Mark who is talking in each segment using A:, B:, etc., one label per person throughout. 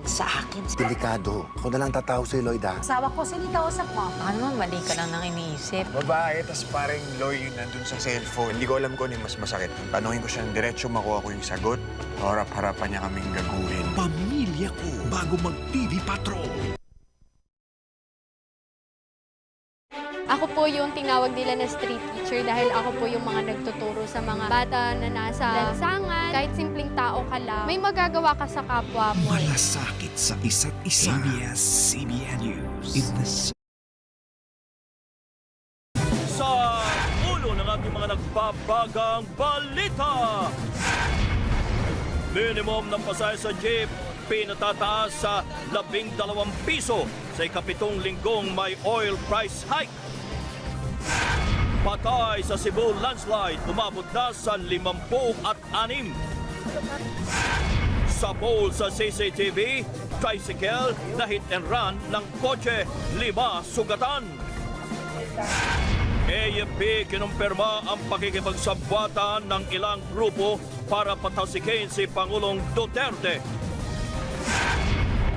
A: sa akin.
B: Delikado. Ako na lang tatawag sa'yo, Lloyd, ha?
C: Asawa ko, sino kausap mo?
D: Ano, mali ka lang nang iniisip.
E: Babae, tas parang Lloyd nandun sa cellphone. Hindi ko alam kung ano yung mas masakit. Tanungin ko siya ng diretso, makuha ko yung sagot. Harap-harapan niya kaming gaguhin.
F: Pamilya ko bago mag-TV Patrol.
G: Ako po yung tinawag nila na street teacher dahil ako po yung mga nagtuturo sa mga bata na nasa lansangan. Kahit simpleng tao ka lang, may magagawa ka sa kapwa mo.
F: Malasakit sa isa't isa. ABS-CBN News. In the
H: Sa ulo ng ating mga nagbabagang balita. Minimum ng pasahe sa jeep, pinatataas sa 12 piso sa ikapitong linggong may oil price hike. Patay sa Cebu landslide, umabot na sa 56. Sa poll sa CCTV, tricycle na hit and run ng kotse, 5 sugatan. AFP kinumpirma ang pakikipagsabwatan ng ilang grupo para patasikin si Pangulong Duterte.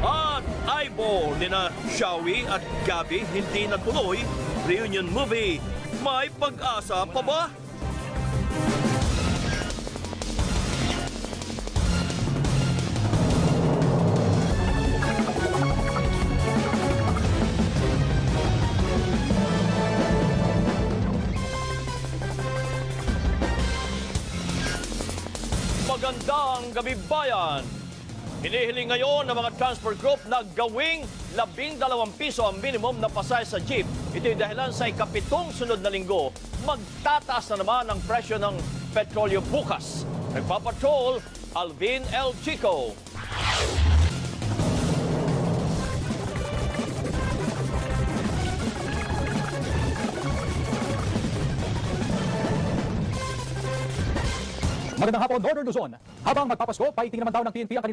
H: At eyeball nina Shawi at Gabby hindi natuloy. Reunion movie, may pag-asa pa ba? Magandang gabi bayan! Hinihiling ngayon ng mga transport group na gawing 12 piso ang minimum na pasahe sa jeep. Ito'y dahilan sa ikapitong sunod na linggo, magtataas na naman ang presyo ng petrolyo bukas. Nagpapatrol, Alvin L. Chico.
I: Magandang hapon, Northern Luzon. Habang magpapasko, paiting naman daw ng PNP ang